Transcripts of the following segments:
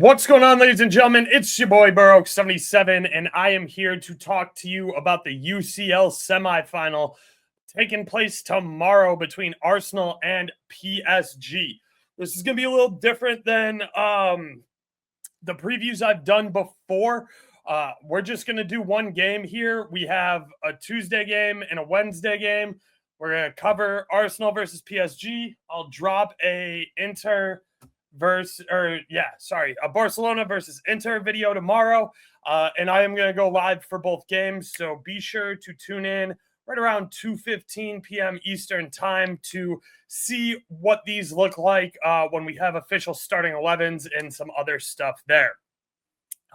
What's going on, ladies and gentlemen? It's your boy Burrow77, and I am here to talk to you about the UCL semifinal taking place tomorrow between Arsenal and PSG. This is going to be a little different than the previews I've done before. We're just going to do one game here. We have a Tuesday game and a Wednesday game. We're going to cover Arsenal versus PSG. I'll drop a Barcelona versus Inter video tomorrow, and I am going to go live for both games, so be sure to tune in right around 2:15 p.m. Eastern time to see what these look like when we have official starting 11s and some other stuff there.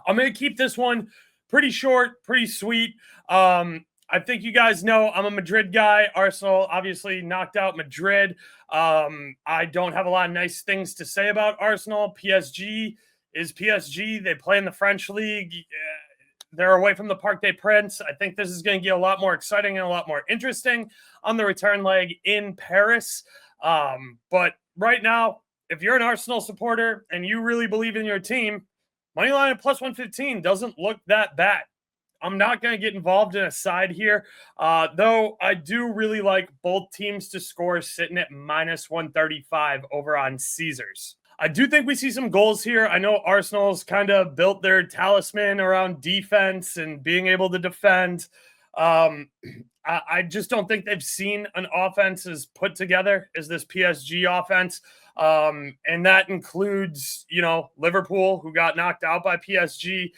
I'm going to keep this one pretty short, pretty sweet. I think you guys know I'm a Madrid guy. Arsenal obviously knocked out Madrid. I don't have a lot of nice things to say about Arsenal. PSG is PSG. They play in the French league. They're away from the Parc des Princes. I think this is going to get a lot more exciting and a lot more interesting on the return leg in Paris. But right now, if you're an Arsenal supporter and you really believe in your team, moneyline at plus 115 doesn't look that bad. I'm not going to get involved in a side here, though I do really like both teams to score sitting at minus 135 over on Caesars. I do think we see some goals here. I know Arsenal's kind of built their talisman around defense and being able to defend. I just don't think they've seen an offense as put together as this PSG offense. And that includes, Liverpool, who got knocked out by PSG.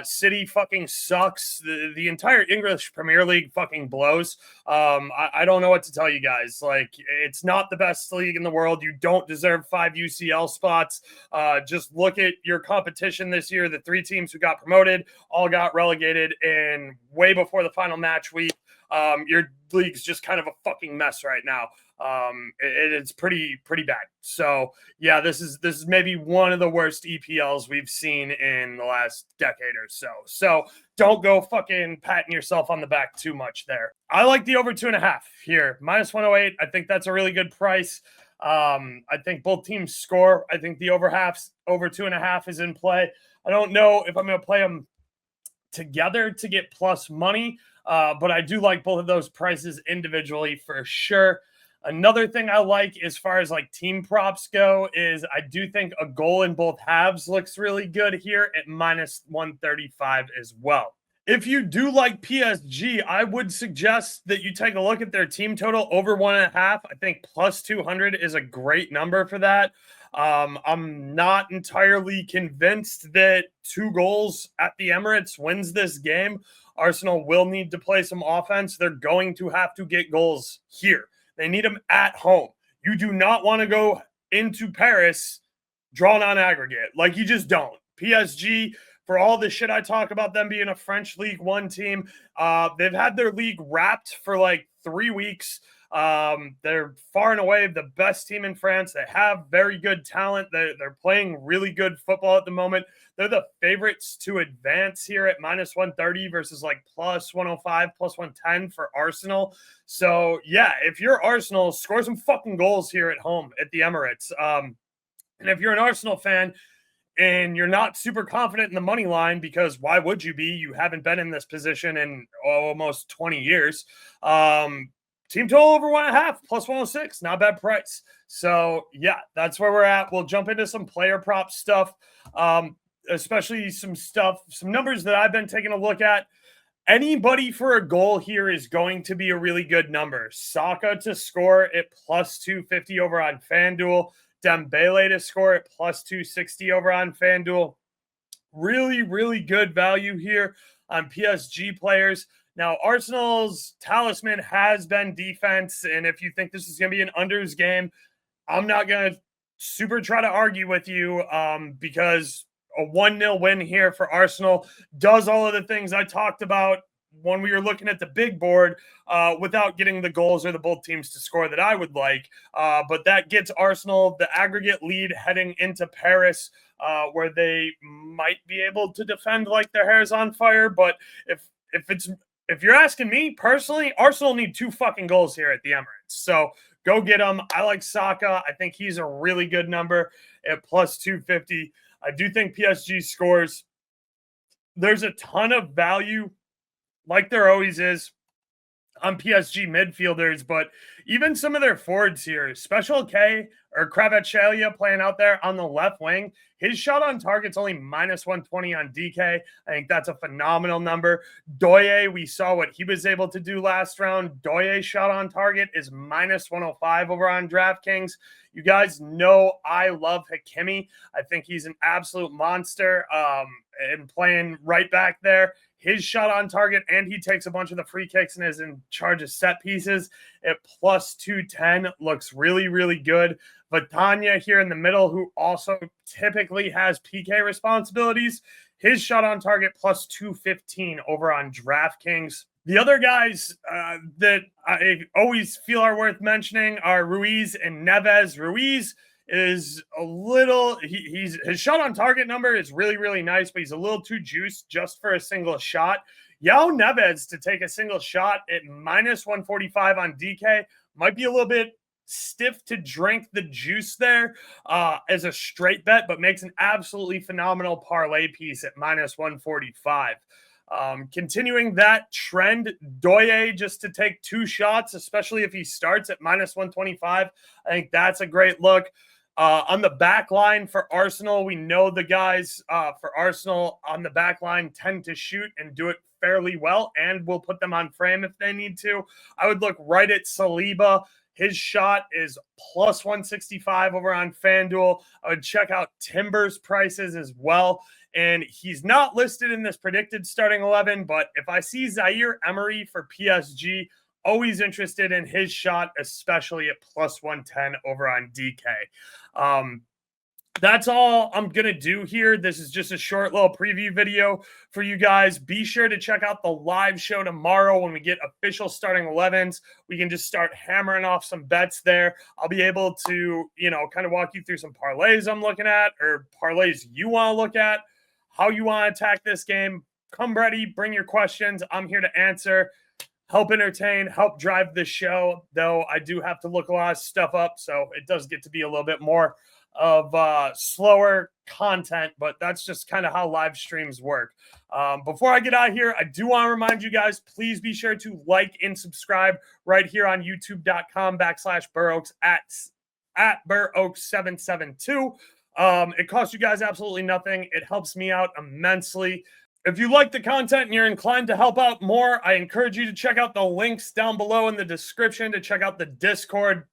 City fucking sucks. The entire English Premier League fucking blows. I don't know what to tell you guys. Like, it's not the best league in the world. You don't deserve 5 UCL spots. Just look at your competition this year. The 3 teams who got promoted all got relegated, and way before the final match week, your league's just kind of a fucking mess right now. It's pretty bad. So yeah, this is maybe one of the worst EPLs we've seen in the last decade or so. So don't go fucking patting yourself on the back too much there. I like the over 2.5 here, minus 108. I think that's a really good price. I think both teams score. I think the over 2.5 is in play. I don't know if I'm going to play them together to get plus money, but I do like both of those prices individually for sure. Another thing I like as far as like team props go is I do think a goal in both halves looks really good here at minus 135 as well. If you do like PSG, I would suggest that you take a look at their team total over 1.5. I think plus 200 is a great number for that. I'm not entirely convinced that 2 goals at the Emirates wins this game. Arsenal will need to play some offense. They're going to have to get goals here. They need them at home. You do not want to go into Paris drawn on aggregate. Like, you just don't. PSG, for all the shit I talk about them being a French League One team, they've had their league wrapped for like 3 weeks. They're far and away the best team in France. They have very good talent. They're playing really good football at the moment. They're the favorites to advance here at minus 130 versus like plus 105, plus 110 for Arsenal. So yeah, if you're Arsenal, score some fucking goals here at home at the Emirates. And if you're an Arsenal fan and you're not super confident in the money line, because why would you be? You haven't been in this position in almost 20 years. Team total over 1.5 plus 106, not a bad price. So yeah, that's where we're at. We'll jump into some player prop stuff, especially some numbers that I've been taking a look at. Anybody for a goal here is going to be a really good number. Saka to score at plus 250 over on FanDuel. Dembele to score at plus 260 over on FanDuel. Really, really good value here on PSG players. Now, Arsenal's talisman has been defense, and if you think this is going to be an unders game, I'm not going to super try to argue with you because a 1-0 win here for Arsenal does all of the things I talked about when we were looking at the big board without getting the goals or the both teams to score that I would like. But that gets Arsenal the aggregate lead heading into Paris, where they might be able to defend like their hair's on fire. But if you're asking me personally, Arsenal need 2 fucking goals here at the Emirates. So go get them. I like Saka. I think he's a really good number at plus 250. I do think PSG scores. There's a ton of value, like there always is, on PSG midfielders, but even some of their forwards here, Special K or Kvaratskhelia playing out there on the left wing, his shot on target's only minus 120 on DK. I think that's a phenomenal number. Doye, we saw what he was able to do last round. Doye's shot on target is minus 105 over on DraftKings. You guys know I love Hakimi. I think he's an absolute monster and playing right back there. His shot on target, and he takes a bunch of the free kicks and is in charge of set pieces at plus 210. Looks really, really good. Vatanya here in the middle, who also typically has PK responsibilities. His shot on target plus 215 over on DraftKings. The other guys that I always feel are worth mentioning are Ruiz and Neves. Ruiz is a little, his shot on target number is really, really nice, but he's a little too juiced just for a single shot. Yao Neves to take a single shot at minus 145 on DK might be a little bit stiff to drink the juice there as a straight bet, but makes an absolutely phenomenal parlay piece at minus 145. Continuing that trend, Doye just to take 2 shots, especially if he starts at minus 125. I think that's a great look. On the back line for Arsenal, we know the guys for Arsenal on the back line tend to shoot and do it fairly well, and we'll put them on frame if they need to. I would look right at Saliba. His shot is plus 165 over on FanDuel. I would check out Timber's prices as well. And he's not listed in this predicted starting 11, but if I see Zaire Emery for PSG, always interested in his shot, especially at plus 110 over on DK. That's all I'm going to do here. This is just a short little preview video for you guys. Be sure to check out the live show tomorrow when we get official starting 11s. We can just start hammering off some bets there. I'll be able to, kind of walk you through some parlays I'm looking at or parlays you want to look at, how you want to attack this game. Come ready, bring your questions. I'm here to answer, help entertain, help drive the show, though I do have to look a lot of stuff up, so it does get to be a little bit more of slower content, but that's just kind of how live streams work. Before I get out of here, I do want to remind you guys, please be sure to like and subscribe right here on youtube.com/BurOaks at BurOaks772. It costs you guys absolutely nothing. It helps me out immensely. If you like the content and you're inclined to help out more, I encourage you to check out the links down below in the description to check out the Discord.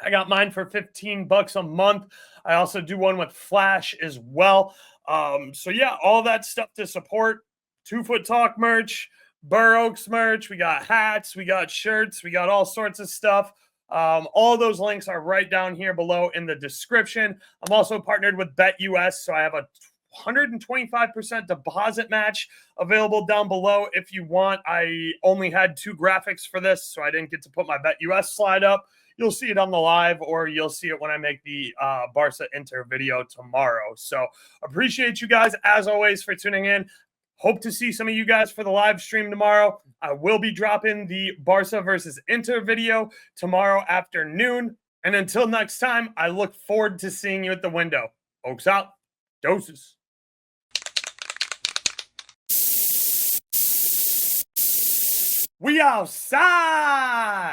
I got mine for $15 a month. I also do one with Flash as well. So yeah, all that stuff to support. 2FootTalk merch, BurOaks merch. We got hats, we got shirts, we got all sorts of stuff. All those links are right down here below in the description. I'm also partnered with BetUS, so I have a 125% deposit match available down below if you want. I only had 2 graphics for this, so I didn't get to put my BetUS slide up. You'll see it on the live, or you'll see it when I make the Barca Inter video tomorrow. So appreciate you guys, as always, for tuning in. Hope to see some of you guys for the live stream tomorrow. I will be dropping the Barca versus Inter video tomorrow afternoon. And until next time, I look forward to seeing you at the window. Oaks out. Doses. We outside.